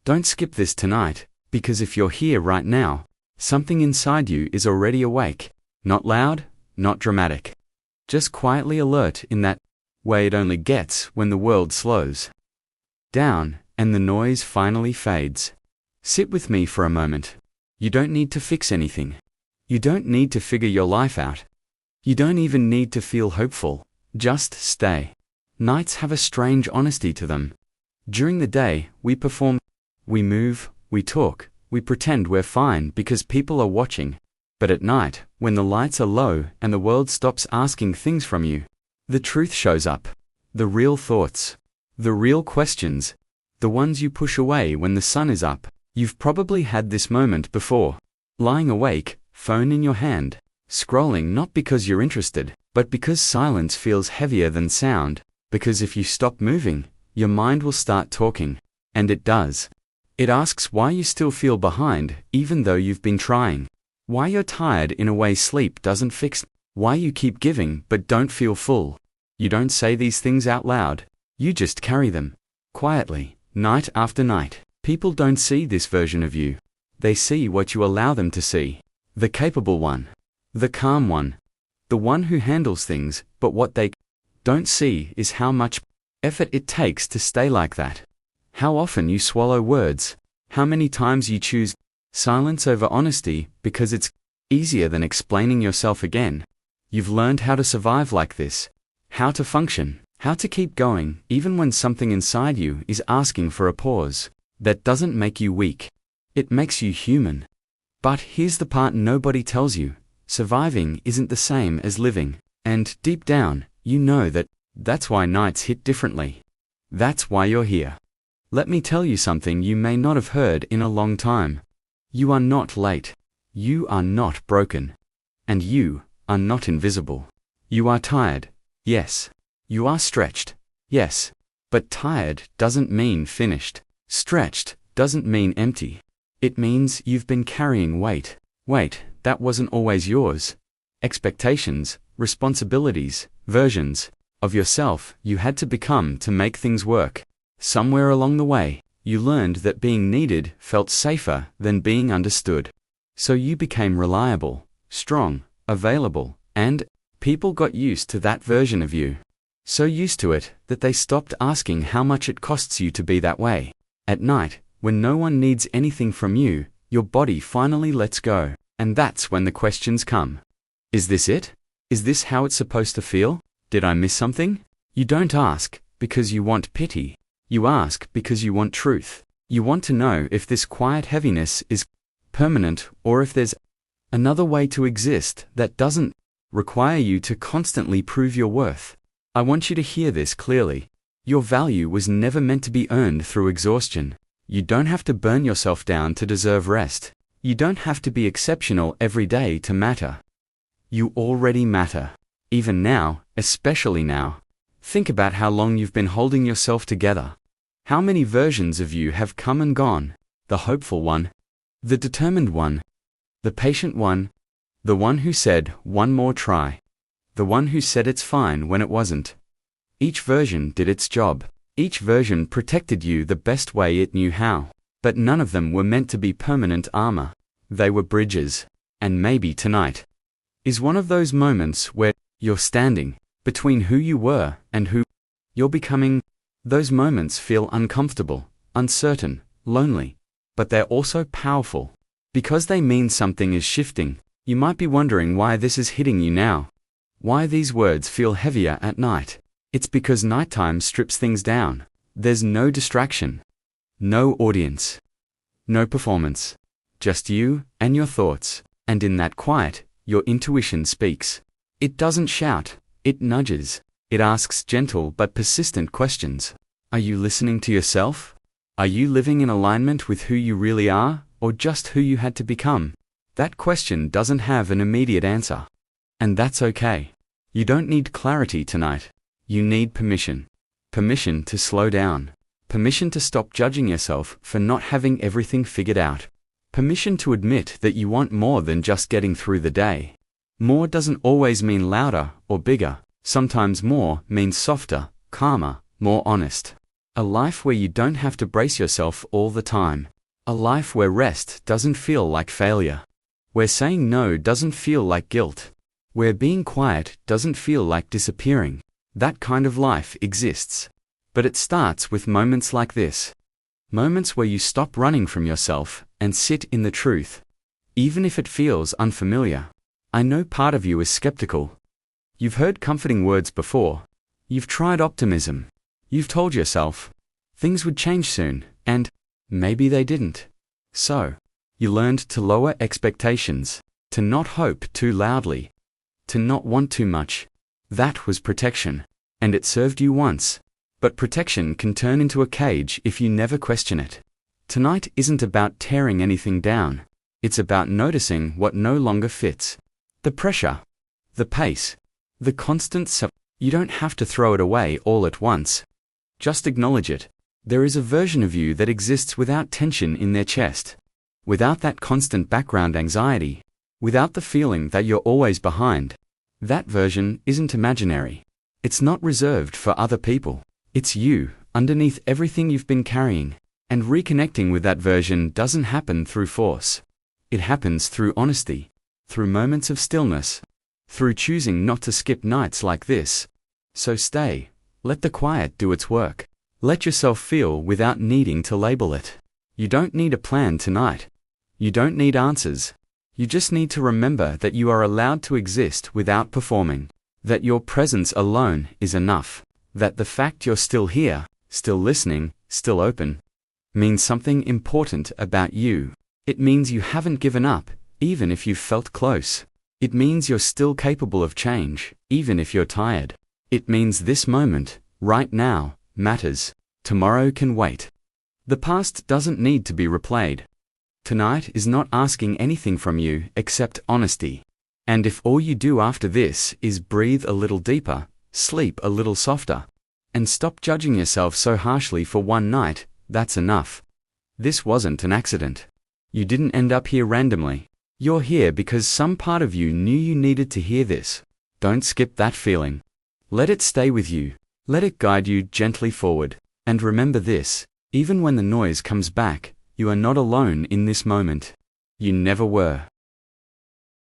Don't skip this tonight, because if you're here right now, something inside you is already awake. Not loud, not dramatic. Just quietly alert in that way it only gets when the world slows down and the noise finally fades. Sit with me for a moment. You don't need to fix anything. You don't need to figure your life out. You don't even need to feel hopeful. Just stay. Nights have a strange honesty to them. During the day, we perform, we move, we talk, we pretend we're fine because people are watching. But at night, when the lights are low and the world stops asking things from you, the truth shows up. The real thoughts. The real questions. The ones you push away when the sun is up. You've probably had this moment before. Lying awake, phone in your hand, scrolling not because you're interested, but because silence feels heavier than sound. Because if you stop moving, your mind will start talking. And it does. It asks why you still feel behind, even though you've been trying. Why you're tired in a way sleep doesn't fix. Why you keep giving but don't feel full. You don't say these things out loud. You just carry them. Quietly, night after night. People don't see this version of you. They see what you allow them to see. The capable one. The calm one. The one who handles things, but what they don't see is how much effort it takes to stay like that. How often you swallow words. How many times you choose silence over honesty because it's easier than explaining yourself again. You've learned how to survive like this. How to function. How to keep going even when something inside you is asking for a pause. That doesn't make you weak. It makes you human. But here's the part nobody tells you. Surviving isn't the same as living. And deep down, you know that's why nights hit differently. That's why you're here. Let me tell you something you may not have heard in a long time. You are not late. You are not broken. And you are not invisible. You are tired. Yes. You are stretched. Yes. But tired doesn't mean finished. Stretched doesn't mean empty. It means you've been carrying weight. Weight that wasn't always yours. Expectations, responsibilities, versions of yourself you had to become to make things work. Somewhere along the way, you learned that being needed felt safer than being understood. So you became reliable, strong, available, and people got used to that version of you. So used to it that they stopped asking how much it costs you to be that way. At night, when no one needs anything from you, your body finally lets go. And that's when the questions come. Is this it? Is this how it's supposed to feel? Did I miss something? You don't ask because you want pity. You ask because you want truth. You want to know if this quiet heaviness is permanent or if there's another way to exist that doesn't require you to constantly prove your worth. I want you to hear this clearly. Your value was never meant to be earned through exhaustion. You don't have to burn yourself down to deserve rest. You don't have to be exceptional every day to matter. You already matter. Even now, especially now. Think about how long you've been holding yourself together. How many versions of you have come and gone? The hopeful one. The determined one. The patient one. The one who said, one more try. The one who said it's fine when it wasn't. Each version did its job. Each version protected you the best way it knew how. But none of them were meant to be permanent armor. They were bridges. And maybe tonight is one of those moments where you're standing between who you were and who you're becoming. Those moments feel uncomfortable, uncertain, lonely, but they're also powerful. Because they mean something is shifting. You might be wondering why this is hitting you now. Why these words feel heavier at night. It's because nighttime strips things down. There's no distraction. No audience. No performance. Just you and your thoughts. And in that quiet, your intuition speaks. It doesn't shout. It nudges. It asks gentle but persistent questions. Are you listening to yourself? Are you living in alignment with who you really are, or just who you had to become? That question doesn't have an immediate answer. And that's okay. You don't need clarity tonight. You need permission. Permission to slow down. Permission to stop judging yourself for not having everything figured out. Permission to admit that you want more than just getting through the day. More doesn't always mean louder or bigger. Sometimes more means softer, calmer, more honest. A life where you don't have to brace yourself all the time. A life where rest doesn't feel like failure. Where saying no doesn't feel like guilt. Where being quiet doesn't feel like disappearing. That kind of life exists. But it starts with moments like this. Moments where you stop running from yourself and sit in the truth. Even if it feels unfamiliar. I know part of you is skeptical. You've heard comforting words before. You've tried optimism. You've told yourself things would change soon, and maybe they didn't. So, you learned to lower expectations, to not hope too loudly, to not want too much. That was protection, and it served you once. But protection can turn into a cage if you never question it. Tonight isn't about tearing anything down. It's about noticing what no longer fits. The pressure, the pace, the constant You don't have to throw it away all at once. Just acknowledge it. There is a version of you that exists without tension in their chest. Without that constant background anxiety. Without the feeling that you're always behind. That version isn't imaginary. It's not reserved for other people. It's you, underneath everything you've been carrying. And reconnecting with that version doesn't happen through force. It happens through honesty, through moments of stillness, through choosing not to skip nights like this. So stay, let the quiet do its work. Let yourself feel without needing to label it. You don't need a plan tonight. You don't need answers. You just need to remember that you are allowed to exist without performing. That your presence alone is enough. That the fact you're still here, still listening, still open, means something important about you. It means you haven't given up, even if you've felt close. It means you're still capable of change, even if you're tired. It means this moment, right now, matters. Tomorrow can wait. The past doesn't need to be replayed. Tonight is not asking anything from you except honesty. And if all you do after this is breathe a little deeper, sleep a little softer, and stop judging yourself so harshly for one night, that's enough. This wasn't an accident. You didn't end up here randomly. You're here because some part of you knew you needed to hear this. Don't skip that feeling. Let it stay with you. Let it guide you gently forward. And remember this, even when the noise comes back, you are not alone in this moment. You never were.